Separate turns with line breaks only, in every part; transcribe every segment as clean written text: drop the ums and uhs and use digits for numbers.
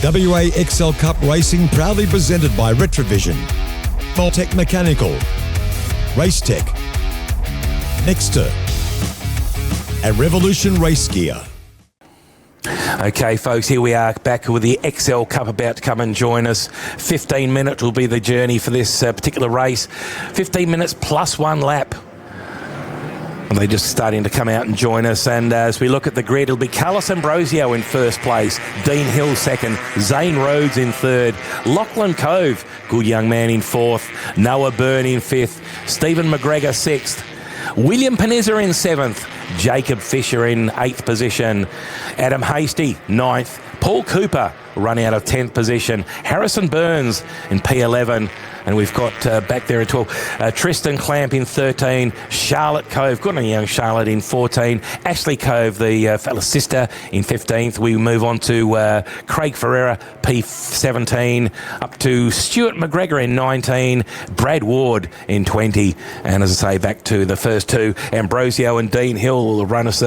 WA XL Cup Racing proudly presented by Retrovision, Voltec Mechanical, Racetech, Nexter, and Revolution Race Gear.
Okay, folks, here we are back with the XL Cup about to come and join us. 15 minutes will be the journey for this particular race. 15 minutes plus one lap. They're just starting to come out and join us, and as we look at the grid, it'll be Carlos Ambrosio in first place, Dean Hill second, Zane Rhodes in third, Lachlan Cove, good young man, in fourth, Noah Byrne in fifth, Stephen McGregor sixth, William Panizza in seventh, Jacob Fisher in eighth position, Adam Hasty ninth, Paul Cooper run out of 10th position, Harrison Burns in P11, and we've got back there at 12, Tristan Clamp in 13, Charlotte Cove, good on young Charlotte, in 14, Ashley Cove, the fella sister, in 15th. We move on to Craig Ferreira, P17, up to Stuart McGregor in 19, Brad Ward in 20, and as I say, back to the first two, Ambrosio and Dean Hill will run us,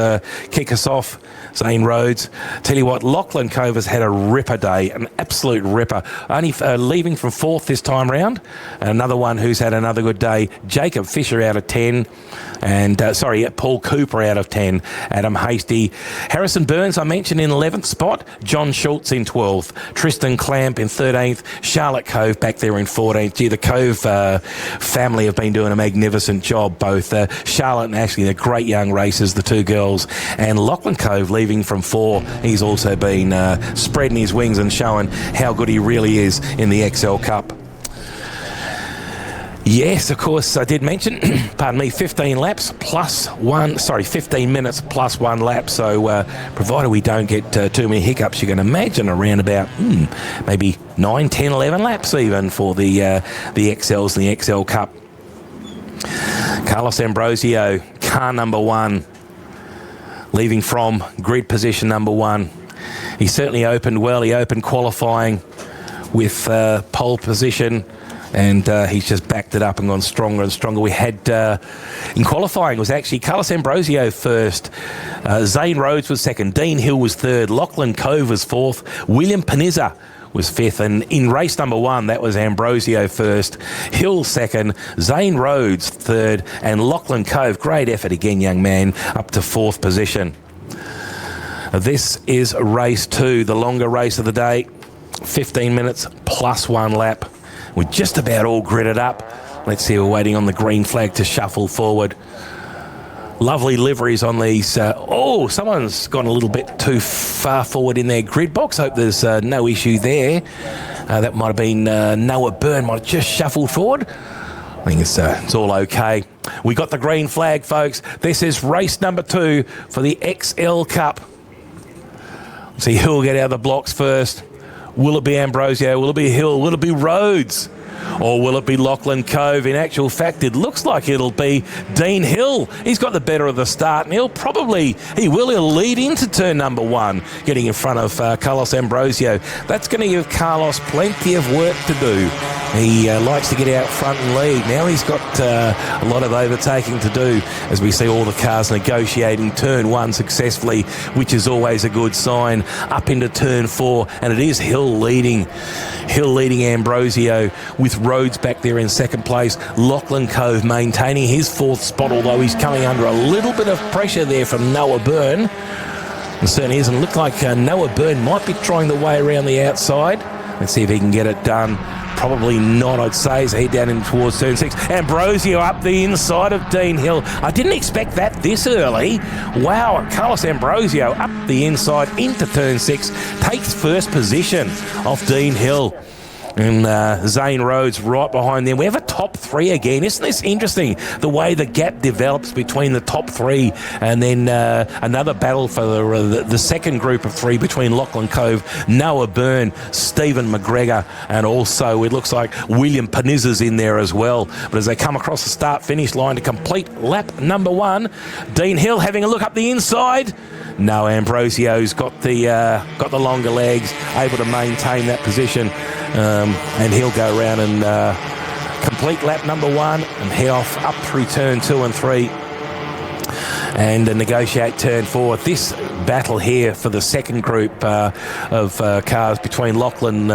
kick us off. Zane Rhodes. Tell you what, Lachlan Cove has had a ripper day, an absolute ripper. Only leaving from fourth this time round. Another one who's had another good day, Jacob Fisher out of 10. And, Paul Cooper out of 10. Adam Hasty. Harrison Burns, I mentioned, in 11th spot. John Schultz in 12th. Tristan Clamp in 13th. Charlotte Cove back there in 14th. Gee, the Cove family have been doing a magnificent job. Both Charlotte and Ashley, they're great young racers, the two girls. And Lachlan Cove leaving from 4. He's also been spreading his wings and showing how good he really is in the XL Cup. Yes, of course, I did mention, 15 minutes plus one lap. So provided we don't get too many hiccups, you can imagine around about maybe 9, 10, 11 laps even for the XLs and the XL Cup. Carlos Ambrosio, car number 1, leaving from grid position number 1. He certainly opened well. He opened qualifying with pole position, and he's just backed it up and gone stronger and stronger. We had, in qualifying, was actually Carlos Ambrosio first, Zane Rhodes was second, Dean Hill was third, Lachlan Cove was fourth, William Panizza was fifth, and in race number 1, that was Ambrosio first, Hill second, Zane Rhodes third, and Lachlan Cove, great effort again, young man, up to 4th position. This is race 2, the longer race of the day, 15 minutes plus 1 lap. We're just about all gridded up. Let's see, we're waiting on the green flag to shuffle forward. Lovely liveries on these. Someone's gone a little bit too far forward in their grid box. Hope there's no issue there. That might have been Noah Byrne, might have just shuffled forward. I think it's all okay. We got the green flag, folks. This is race number 2 for the XL Cup. Let's see who'll get out of the blocks first. Will it be Ambrosio? Will it be Hill? Will it be Rhodes? Or will it be Lachlan Cove? In actual fact, it looks like it'll be Dean Hill. He's got the better of the start, and he'll lead into turn number 1, getting in front of Carlos Ambrosio. That's going to give Carlos plenty of work to do. He likes to get out front and lead. Now he's got a lot of overtaking to do as we see all the cars negotiating turn 1 successfully, which is always a good sign. Up into turn 4, and it is Hill leading Ambrosio, with Rhodes back there in 2nd place. Lachlan Cove maintaining his 4th spot, although he's coming under a little bit of pressure there from Noah Byrne. It certainly doesn't look like Noah Byrne might be trying the way around the outside. Let's see if he can get it done. Probably not, I'd say, as head down in towards turn 6. Ambrosio up the inside of Dean Hill. I didn't expect that this early. Wow, Carlos Ambrosio up the inside into turn 6. Takes first position off Dean Hill. And Zane Rhodes right behind them. We have a top 3 again. Isn't this interesting, the way the gap develops between the top 3, and then another battle for the second group of 3 between Lachlan Cove, Noah Byrne, Stephen McGregor, and also it looks like William Panizza's in there as well. But as they come across the start-finish line to complete lap number 1, Dean Hill having a look up the inside. No, Ambrosio's got the longer legs, able to maintain that position. And he'll go around and complete lap number 1 and head off up through turn 2 and 3 and negotiate turn 4. This battle here for the second group of cars between Lachlan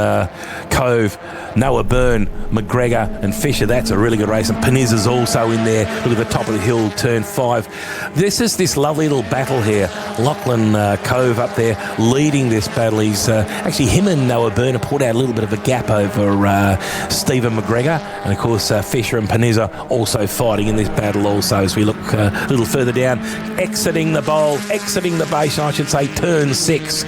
Cove, Noah Byrne, McGregor and Fisher. That's a really good race. And Peniza's also in there. Look at the top of the hill, turn 5. This is this lovely little battle here. Lachlan Cove up there leading this battle. He's actually, him and Noah Byrne have put out a little bit of a gap over Stephen McGregor. And of course, Fisher and Peniza also fighting in this battle also. As we look a little further down, exiting the base, I should say, turn 6.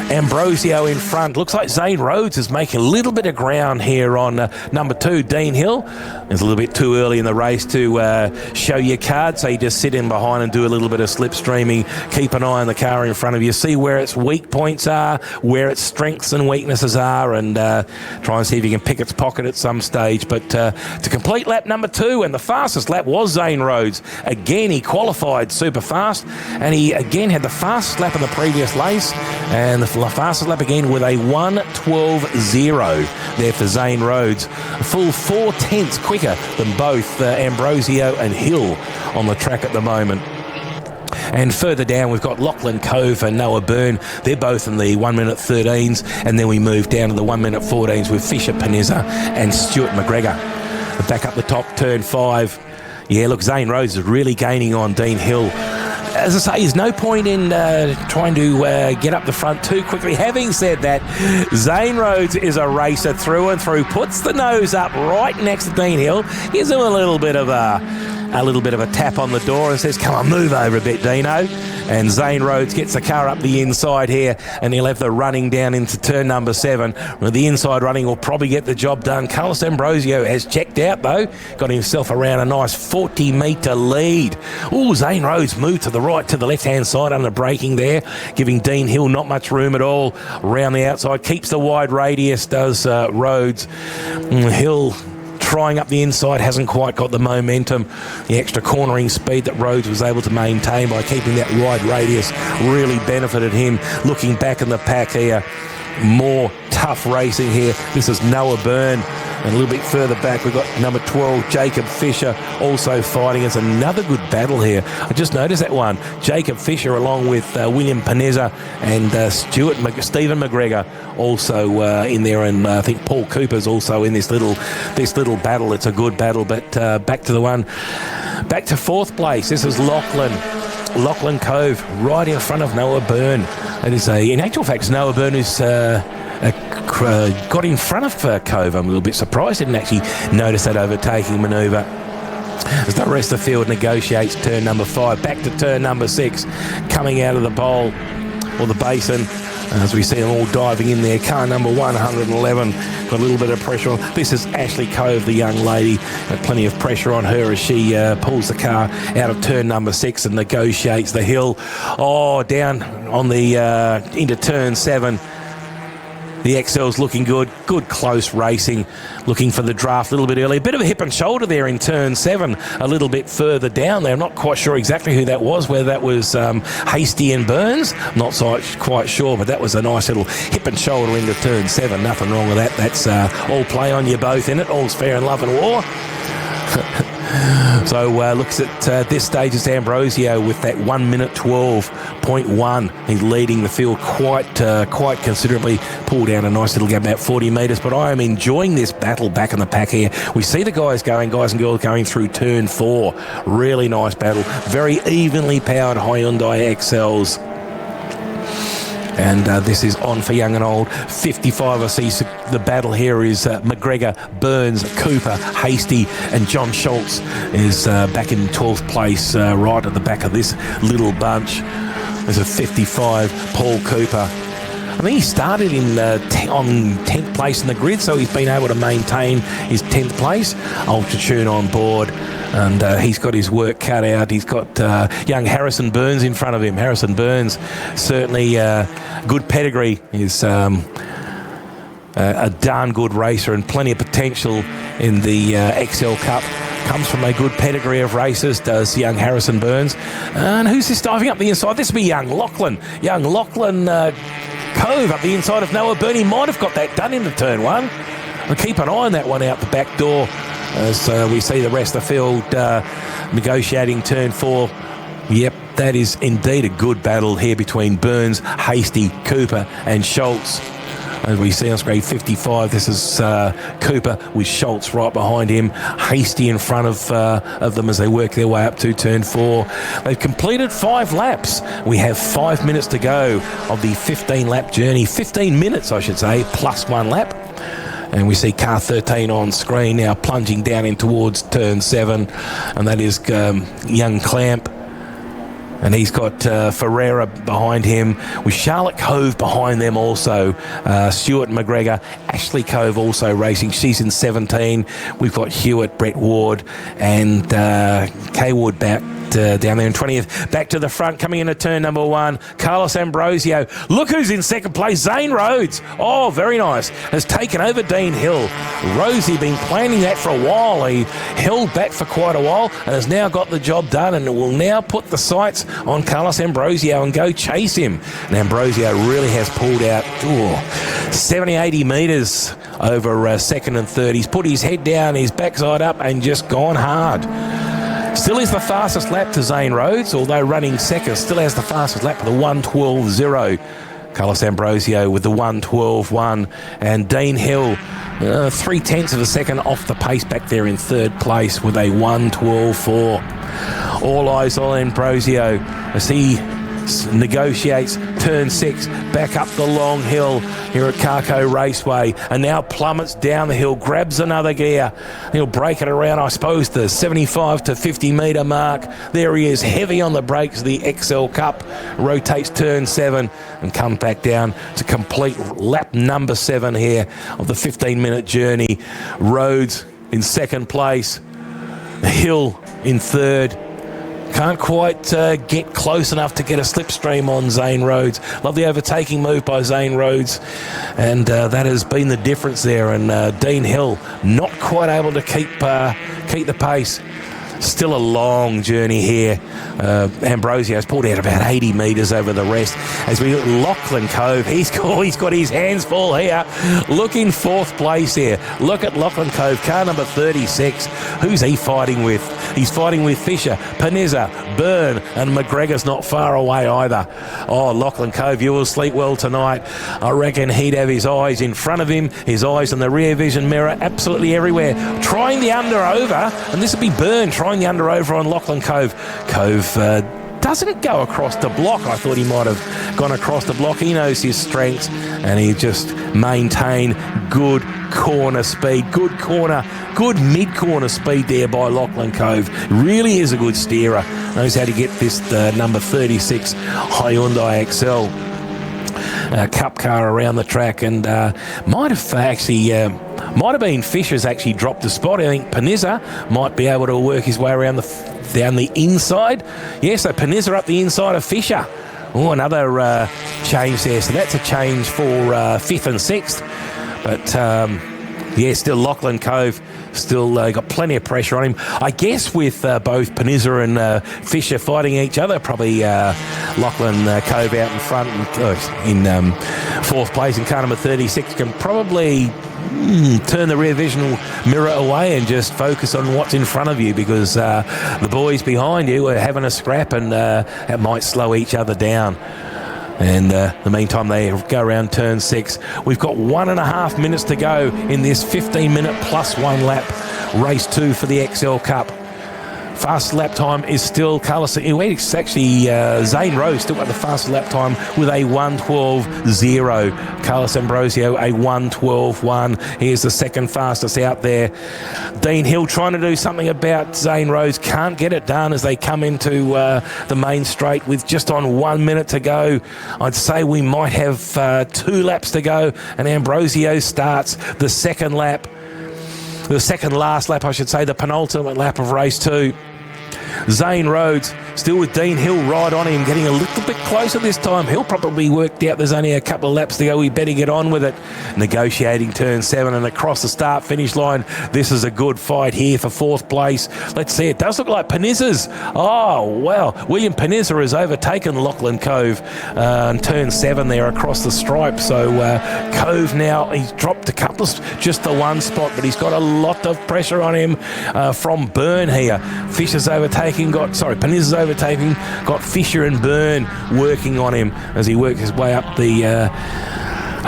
Ambrosio in front. Looks like Zane Rhodes is making a little bit of ground here on number 2, Dean Hill. It's a little bit too early in the race to show your card, so you just sit in behind and do a little bit of slipstreaming. Keep an eye on the car in front of you. See where its weak points are, where its strengths and weaknesses are, and try and see if you can pick its pocket at some stage. But to complete lap number 2, and the fastest lap was Zane Rhodes. Again, he qualified super fast, and he again had the fastest lap in the previous race, and the fastest lap again with a 1:12.0 there for Zane Rhodes. A full 4 tenths quicker than both Ambrosio and Hill on the track at the moment. And further down, we've got Lachlan Cove and Noah Byrne. They're both in the 1:13s, and then we move down to the 1:14s with Fisher, Peniza and Stuart McGregor. Back up the top, turn 5. Yeah, look, Zane Rhodes is really gaining on Dean Hill. As I say, there's no point in trying to get up the front too quickly. Having said that, Zane Rhodes is a racer through and through. Puts the nose up right next to Dean Hill. Gives him a little bit of a tap on the door and says, "Come on, move over a bit, Dino." And Zane Rhodes gets the car up the inside here, and he'll have the running down into turn number 7. Well, the inside running will probably get the job done. Carlos Ambrosio has checked out, though. Got himself around a nice 40-metre lead. Oh, Zane Rhodes moved to the right, to the left-hand side under braking there, giving Dean Hill not much room at all. Around the outside, keeps the wide radius, does Rhodes. Hill trying up the inside, hasn't quite got the momentum. The extra cornering speed that Rhodes was able to maintain by keeping that wide radius really benefited him. Looking back in the pack here, more tough racing here. This is Noah Byrne. And a little bit further back, we've got number 12, Jacob Fisher, also fighting. It's another good battle here. I just noticed that one. Jacob Fisher along with William Peniza and Stephen McGregor also in there. And I think Paul Cooper's also in this little battle. It's a good battle. But back to 4th place. This is Lachlan Cove right in front of Noah Byrne. It is in actual fact, it's Noah Byrne who's got in front of Cove. I'm a little bit surprised. Didn't actually notice that overtaking manoeuvre. As the rest of the field negotiates turn number 5. Back to turn number 6. Coming out of the bowl or the basin. As we see them all diving in there. Car number 111. Got a little bit of pressure on. This is Ashley Cove, the young lady. Got plenty of pressure on her as she pulls the car out of turn number 6 and negotiates the hill. Oh, down on the into turn 7. The XL's looking good. Good close racing. Looking for the draft a little bit early. A bit of a hip and shoulder there in turn 7. A little bit further down there. I'm not quite sure exactly who that was. Whether that was Hasty and Burns. Not quite sure, but that was a nice little hip and shoulder into turn 7. Nothing wrong with that. That's all play on you both in it. All's fair in love and war. So looks at this stage, it's Ambrosio with that 1:12.1. He's leading the field quite considerably. Pulled down a nice little gap, about 40 metres. But I am enjoying this battle back in the pack here. We see the guys and girls going through turn 4. Really nice battle. Very evenly powered Hyundai XLs. And this is on for young and old. 55, I see the battle here is McGregor, Burns, Cooper, Hasty, and John Schultz is back in 12th place, right at the back of this little bunch. There's a 55, Paul Cooper. I think he started on 10th place in the grid, so he's been able to maintain his 10th place. Ultratune on board. And he's got his work cut out. He's got young Harrison Burns in front of him. Harrison Burns, certainly good pedigree. He's a darn good racer and plenty of potential in the XL Cup. Comes from a good pedigree of races, does young Harrison Burns. And who's this diving up the inside? This will be young Lachlan. Young Lachlan Cove up the inside of Noah Byrne. He might have got that done into turn 1. I'll keep an eye on that one out the back door. As we see the rest of the field negotiating turn 4. Yep, that is indeed a good battle here between Burns, Hasty, Cooper and Schultz. As we see on screen 55, this is Cooper with Schultz right behind him, Hasty in front of them as they work their way up to turn 4. They've completed 5 laps. We have 5 minutes to go of the 15-lap journey. 15 minutes, I should say, plus 1 lap. And we see car 13 on screen now plunging down in towards turn 7, and that is young Clamp. And he's got Ferreira behind him, with Charlotte Cove behind them also. Stuart McGregor, Ashley Cove also racing. She's in 17. We've got Hewitt, Brett Ward, and Kay Ward back down there in 20th. Back to the front, coming into turn number 1, Carlos Ambrosio. Look who's in second place, Zane Rhodes. Oh, very nice. Has taken over Dean Hill. Rosie been planning that for a while. He held back for quite a while and has now got the job done, and will now put the sights on Carlos Ambrosio and go chase him. And Ambrosio really has pulled out 70, 80 metres over second and third. He's put his head down, his backside up, and just gone hard. Still is the fastest lap to Zane Rhodes, although running second, still has the fastest lap with a 1:12.0. Carlos Ambrosio with the 1:12.1, and Dean Hill 0.3 of a second off the pace back there in third place with a 1:12.4. All eyes on Ambrosio as he negotiates turn 6 back up the long hill here at CARCO Raceway, and now plummets down the hill, grabs another gear. He'll break it around, I suppose, the 75 to 50 metre mark. There he is, heavy on the brakes, the XL Cup, rotates turn 7 and comes back down to complete lap number 7 here of the 15-minute journey. Rhodes in second place, Hill in third. Can't quite get close enough to get a slipstream on Zane Rhodes. Love the overtaking move by Zane Rhodes, and that has been the difference there. And Dean Hill not quite able to keep the pace. Still a long journey here. Ambrosio's pulled out about 80 metres over the rest. As we look at Lachlan Cove, he's got his hands full here. Look in fourth place here. Look at Lachlan Cove, car number 36. Who's he fighting with? He's fighting with Fisher, Panizza, Byrne, and McGregor's not far away either. Oh, Lachlan Cove, you will sleep well tonight. I reckon he'd have his eyes in front of him, his eyes in the rear vision mirror, absolutely everywhere. Trying the under over, and this would be Byrne trying the under over on Lachlan Cove. Cove doesn't go across the block. I thought he might have gone across the block. He knows his strengths, and he just maintained good corner speed, good mid-corner speed there by Lachlan Cove. Really is a good steerer. Knows how to get this number 36 Hyundai XL Cup car around the track, and might have been Fisher's actually dropped a spot. I think Panizza might be able to work his way around down the inside. Yeah, so Panizza up the inside of Fisher. Oh, another change there. So that's a change for 5th and 6th. But yeah, still Lachlan Cove still got plenty of pressure on him. I guess with both Panizza and Fisher fighting each other, probably Lachlan Cove out in front in 4th place in car number 36 can probably turn the rear vision mirror away and just focus on what's in front of you, because the boys behind you are having a scrap, and it might slow each other down. And the meantime, they go around turn 6. We've got 1.5 minutes to go in this 15-minute plus 1 lap race 2 for the XL Cup. Fast lap time is still Carlos. It's actually Zane Rose still got the fastest lap time with a 1:12.0. Carlos Ambrosio a 1:12.1. Here's the second fastest out there. Dean Hill trying to do something about Zane Rose. Can't get it done as they come into the main straight with just on 1 minute to go. I'd say we might have 2 laps to go, and Ambrosio starts the second lap. The second last lap, I should say, the penultimate lap of race 2. Zane Rhodes still with Dean Hill right on him, getting a little bit closer this time. He'll probably worked out there's only a couple of laps to go. We better get on with it. Negotiating turn 7 and across the start-finish line. This is a good fight here for 4th place. Let's see. It does look like Panizza's. Oh, wow. William Panizza has overtaken Lachlan Cove on turn 7 there across the stripe. So Cove now, he's dropped a couple of, just the one spot, but he's got a lot of pressure on him from Byrne here. Fisher's overtaken Peniz is overtaking, got Fisher and Byrne working on him as he works his way up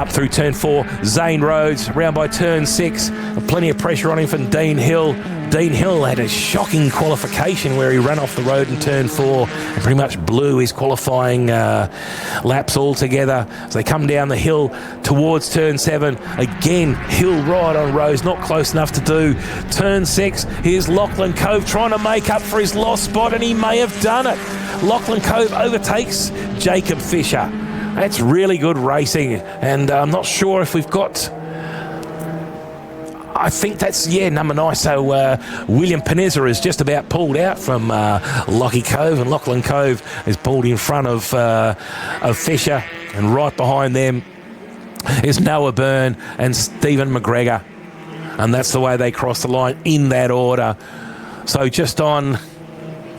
through turn 4. Zane Rhodes round by turn 6. Plenty of pressure on him from Dean Hill. Dean Hill had a shocking qualification where he ran off the road in turn 4 and pretty much blew his qualifying laps altogether. So they come down the hill towards turn 7. Again, Hill right on Rose, not close enough to do. Turn 6, here's Lachlan Cove trying to make up for his lost spot, and he may have done it. Lachlan Cove overtakes Jacob Fisher. That's really good racing, and I'm not sure if we've got... I think that's, number 9. So William Panizza is just about pulled out from Lockie Cove, and Lachlan Cove is pulled in front of Fisher, and right behind them is Noah Byrne and Stephen McGregor, and that's the way they cross the line in that order. So just on...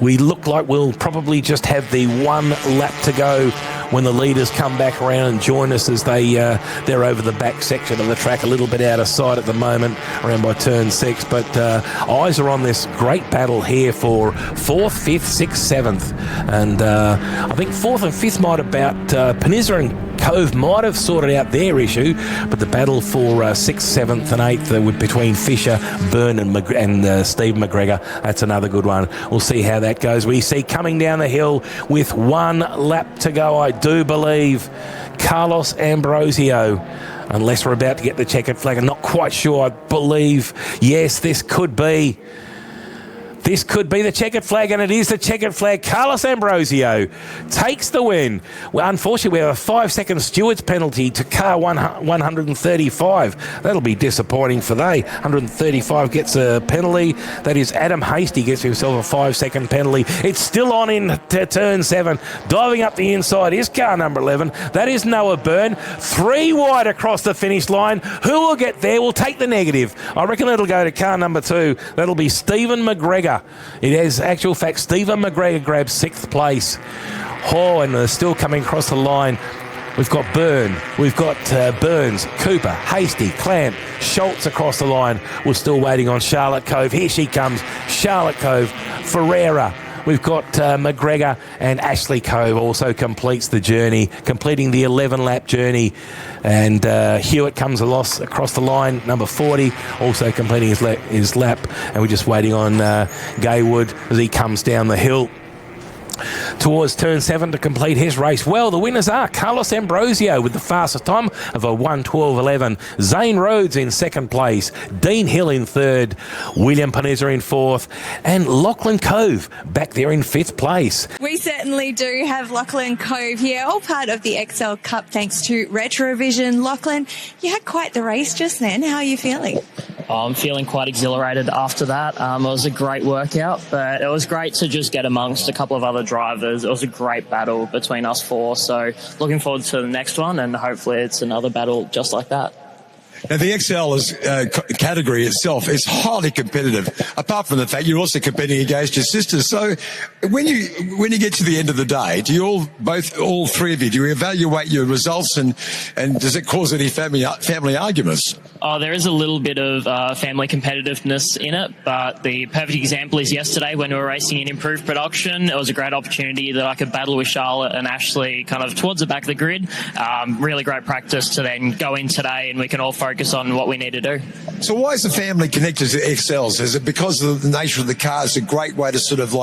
We look like we'll probably just have the one lap to go when the leaders come back around and join us as they're over the back section of the track, a little bit out of sight at the moment, around by turn 6. But eyes are on this great battle here for 4th, 5th, 6th, 7th. And I think 4th and 5th might about Panizza and Cove might have sorted out their issue, but the battle for 6th, 7th and 8th between Fisher, Byrne and Steve McGregor, that's another good one. We'll see how that goes. We see coming down the hill with one lap to go, I do believe, Carlos Ambrosio. Unless we're about to get the checkered flag, I'm not quite sure. I believe, yes, this could be the checkered flag, and it is the checkered flag. Carlos Ambrosio takes the win. Well, unfortunately, we have a 5-second stewards penalty to car 135. That'll be disappointing for they. 135 gets a penalty. That is Adam Hasty gets himself a 5-second penalty. It's still on in turn 7. Diving up the inside is car number 11. That is Noah Byrne. 3 wide across the finish line. Who will get there will take the negative. I reckon it'll go to car number 2. That'll be Stephen McGregor. It is actual fact. Stephen McGregor grabs 6th place. Oh, and they're still coming across the line. We've got Byrne. We've got Burns, Cooper, Hasty, Clamp, Schultz across the line. We're still waiting on Charlotte Cove. Here she comes. Charlotte Cove, Ferreira. We've got McGregor, and Ashley Cove also completes the journey, completing the 11-lap journey. And Hewitt comes across the line, number 40, also completing his lap. And we're just waiting on Gaywood as he comes down the hill towards turn 7 to complete his race. Well, the winners are Carlos Ambrosio with the fastest time of a 1:12.11, Zane Rhodes in 2nd place, Dean Hill in 3rd, William Panizza in 4th, and Lachlan Cove back there in 5th place.
We certainly do have Lachlan Cove here, all part of the XL Cup thanks to Retrovision. Lachlan, you had quite the race just then. How are you feeling?
I'm feeling quite exhilarated after that. It was a great workout, but it was great to just get amongst a couple of other drivers. It was a great battle between us 4, so looking forward to the next one, and hopefully it's another battle just like that.
Now, the XL category itself is highly competitive, apart from the fact you're also competing against your sisters. So when you get to the end of the day, do you all three of you, do you evaluate your results, and does it cause any family arguments?
Oh, there is a little bit of family competitiveness in it, but the perfect example is yesterday when we were racing in improved production. It was a great opportunity that I could battle with Charlotte and Ashley kind of towards the back of the grid. Really great practice to then go in today and we can all focus on what we need to do.
So why is the family connected to XLs? Is it because of the nature of the car? It's a great way to sort of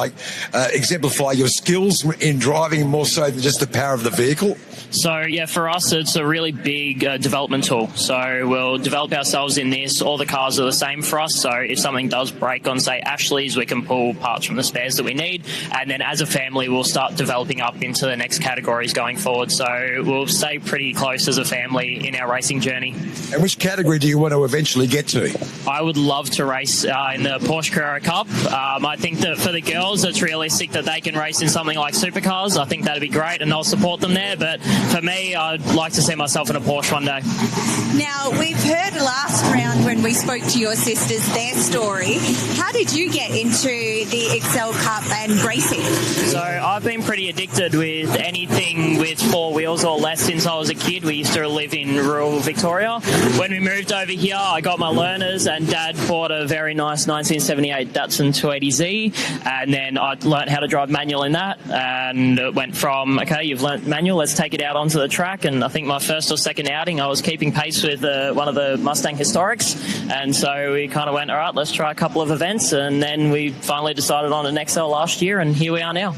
exemplify your skills in driving more so than just the power of the vehicle?
So, yeah, for us, it's a really big development tool. So we'll develop ourselves in this. All the cars are the same for us. So if something does break on, say, Ashley's, we can pull parts from the spares that we need. And then as a family, we'll start developing up into the next categories going forward. So we'll stay pretty close as a family in our racing journey.
And which category do you want to eventually get to?
I would love to race in the Porsche Carrera Cup. I think that for the girls, it's realistic that they can race in something like supercars. I think that'd be great, and I'll support them there. But for me, I'd like to see myself in a Porsche one day.
Now, we've heard last round when we spoke to your sisters, their story. How did you get into the Excel Cup and racing?
So I've been pretty addicted with anything with 4 wheels or less since I was a kid. We used to live in rural Victoria. When we moved over here, I got my learners, and Dad bought a very nice 1978 Datsun 280Z, and then I learnt how to drive manual in that, and it went from, okay, you've learnt manual, let's take it out onto the track. And I think my first or second outing, I was keeping pace with one of the Mustang Historics, and so we kind of went, all right, let's try a couple of events, and then we finally decided on an XL last year, and here we are now.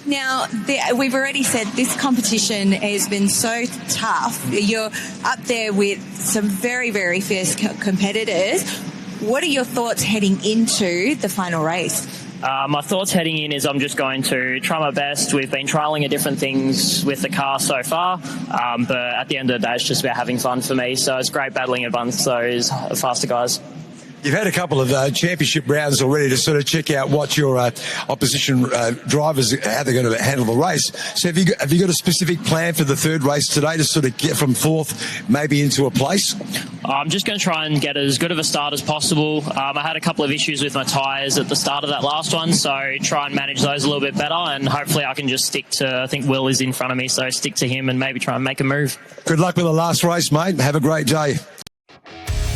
Now, we've already said this competition has been so tough. You're up there with some very, very fierce competitors. What are your thoughts heading into the final race?
My thoughts heading in is I'm just going to try my best. We've been trialling different things with the car so far, but at the end of the day, it's just about having fun for me. So it's great battling against those faster guys.
You've had a couple of championship rounds already to sort of check out what your opposition drivers, how they're going to handle the race. So have you got a specific plan for the third race today to sort of get from fourth maybe into a place?
I'm just going to try and get as good of a start as possible. I had a couple of issues with my tyres at the start of that last one, so try and manage those a little bit better, and hopefully I can just stick to, I think Will is in front of me, so stick to him and maybe try and make a move.
Good luck with the last race, mate. Have a great day.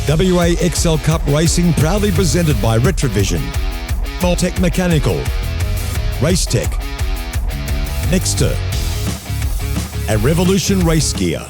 WA XL Cup Racing proudly presented by Retrovision, Voltec Mechanical, Racetech, Nexter, and Revolution Race Gear.